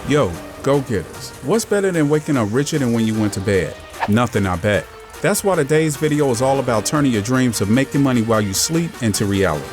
Yo, go-getters, what's better than waking up richer than when you went to bed? Nothing, I bet. That's why today's video is all about turning your dreams of making money while you sleep into reality.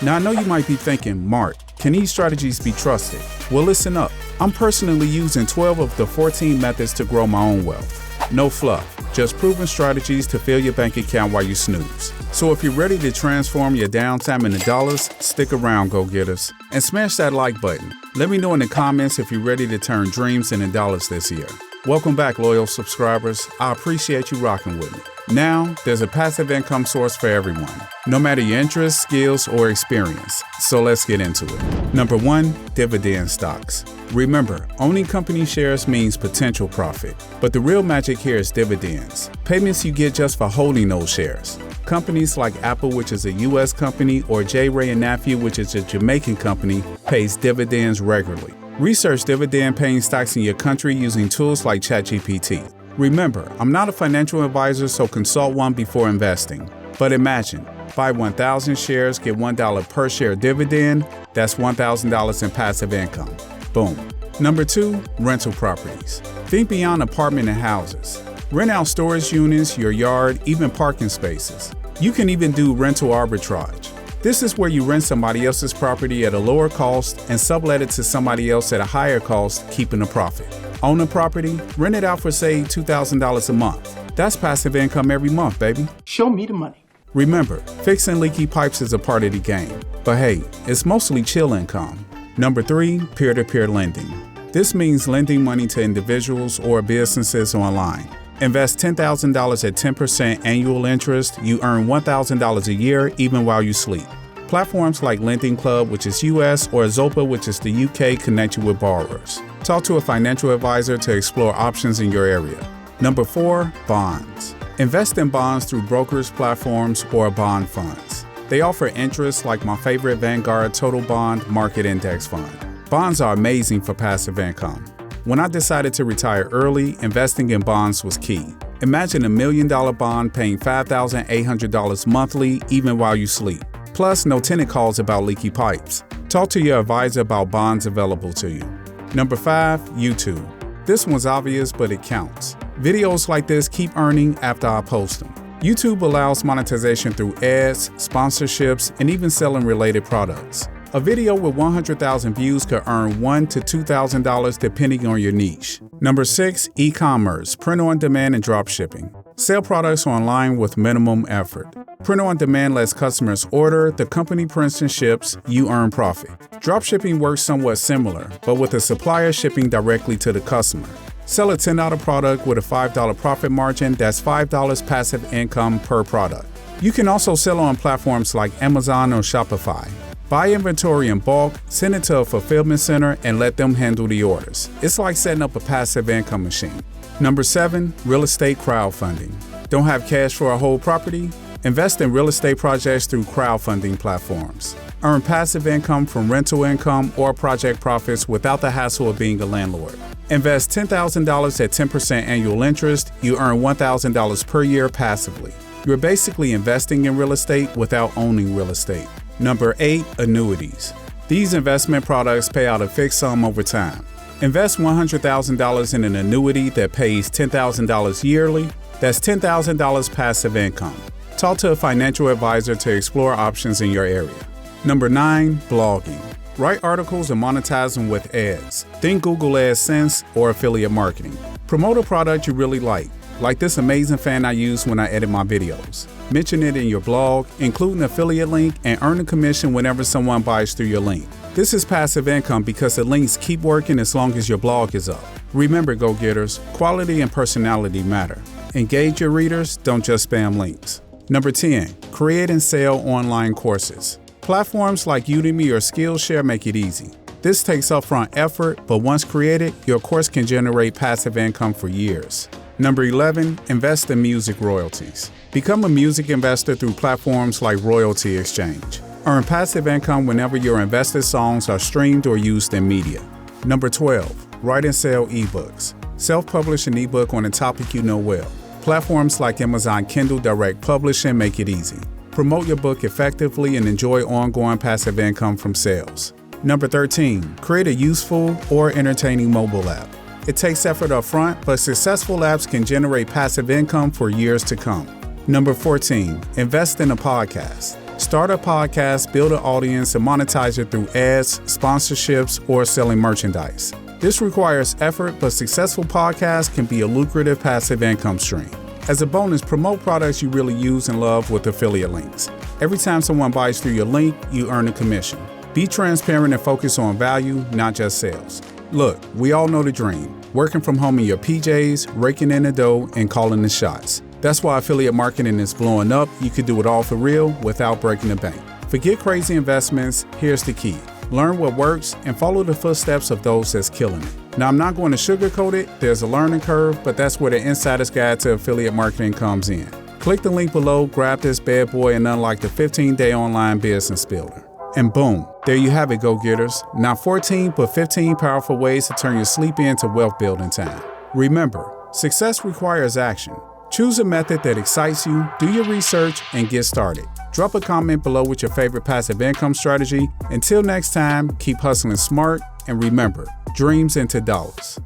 Now I know you might be thinking, Mark, can these strategies be trusted? Well, listen up. I'm personally using 12 of the 14 methods to grow my own wealth. No fluff, just proven strategies to fill your bank account while you snooze. So if you're ready to transform your downtime into dollars, stick around, go-getters, and smash that like button. Let me know in the comments if you're ready to turn dreams into dollars this year. Welcome back, loyal subscribers. I appreciate you rocking with me. Now, there's a passive income source for everyone, no matter your interests, skills, or experience. So let's get into it. Number 1, dividend stocks. Remember, owning company shares means potential profit, but the real magic here is dividends, payments you get just for holding those shares. Companies like Apple, which is a US company, or J. Ray & Nephew, which is a Jamaican company, pays dividends regularly. Research dividend-paying stocks in your country using tools like ChatGPT. Remember, I'm not a financial advisor, so consult one before investing. But imagine, buy 1,000 shares, get $1 per share dividend, that's $1,000 in passive income. Boom. Number 2, rental properties. Think beyond apartment and houses. Rent out storage units, your yard, even parking spaces. You can even do rental arbitrage. This is where you rent somebody else's property at a lower cost and sublet it to somebody else at a higher cost, keeping a profit. Own a property, rent it out for say $2,000 a month. That's passive income every month, baby. Show me the money. Remember, fixing leaky pipes is a part of the game. But hey, it's mostly chill income. Number 3, peer-to-peer lending. This means lending money to individuals or businesses online. Invest $10,000 at 10% annual interest. You earn $1,000 a year even while you sleep. Platforms like Lending Club, which is US, or Zopa, which is the UK, connect you with borrowers. Talk to a financial advisor to explore options in your area. Number 4, bonds. Invest in bonds through brokers, platforms, or bond funds. They offer interest like my favorite Vanguard Total Bond Market Index Fund. Bonds are amazing for passive income. When I decided to retire early, investing in bonds was key. Imagine $1 million bond paying $5,800 monthly even while you sleep. Plus, no tenant calls about leaky pipes. Talk to your advisor about bonds available to you. Number 5, YouTube. This one's obvious, but it counts. Videos like this keep earning after I post them. YouTube allows monetization through ads, sponsorships, and even selling related products. A video with 100,000 views could earn $1,000 to $2,000 depending on your niche. Number 6, e-commerce, print-on-demand and dropshipping. Sell products online with minimum effort. Print-on-demand lets customers order, the company prints and ships, you earn profit. Dropshipping works somewhat similar, but with a supplier shipping directly to the customer. Sell a $10 product with a $5 profit margin, that's $5 passive income per product. You can also sell on platforms like Amazon or Shopify. Buy inventory in bulk, send it to a fulfillment center, and let them handle the orders. It's like setting up a passive income machine. Number 7, real estate crowdfunding. Don't have cash for a whole property? Invest in real estate projects through crowdfunding platforms. Earn passive income from rental income or project profits without the hassle of being a landlord. Invest $10,000 at 10% annual interest. You earn $1,000 per year passively. You're basically investing in real estate without owning real estate. Number 8, annuities. These investment products pay out a fixed sum over time. Invest $100,000 in an annuity that pays $10,000 yearly. That's $10,000 passive income. Talk to a financial advisor to explore options in your area. Number 9, blogging. Write articles and monetize them with ads. Think Google AdSense or affiliate marketing. Promote a product you really like this amazing fan I use when I edit my videos. Mention it in your blog, include an affiliate link, and earn a commission whenever someone buys through your link. This is passive income because the links keep working as long as your blog is up. Remember, go-getters, quality and personality matter. Engage your readers, don't just spam links. Number 10, create and sell online courses. Platforms like Udemy or Skillshare make it easy. This takes upfront effort, but once created, your course can generate passive income for years. Number 11, invest in music royalties. Become a music investor through platforms like Royalty Exchange. Earn passive income whenever your invested songs are streamed or used in media. Number 12, write and sell ebooks. Self-publish an ebook on a topic you know well. Platforms like Amazon Kindle Direct Publishing make it easy. Promote your book effectively and enjoy ongoing passive income from sales. Number 13, create a useful or entertaining mobile app. It takes effort up front, but successful apps can generate passive income for years to come. Number 14, invest in a podcast. Start a podcast, build an audience, and monetize it through ads, sponsorships, or selling merchandise. This requires effort, but successful podcasts can be a lucrative passive income stream. As a bonus, promote products you really use and love with affiliate links. Every time someone buys through your link, you earn a commission. Be transparent and focus on value, not just sales. Look, we all know the dream. Working from home in your PJs, raking in the dough, and calling the shots. That's why affiliate marketing is blowing up. You can do it all for real without breaking the bank. Forget crazy investments. Here's the key. Learn what works and follow the footsteps of those that's killing it. Now, I'm not going to sugarcoat it. There's a learning curve, but that's where the Insider's Guide to Affiliate Marketing comes in. Click the link below, grab this bad boy, and unlock the 15-day online business builder. And boom, there you have it, go-getters. Not 14, but 15 powerful ways to turn your sleep into wealth building time. Remember, success requires action. Choose a method that excites you, do your research, and get started. Drop a comment below with your favorite passive income strategy. Until next time, keep hustling smart, and remember, dreams into dollars.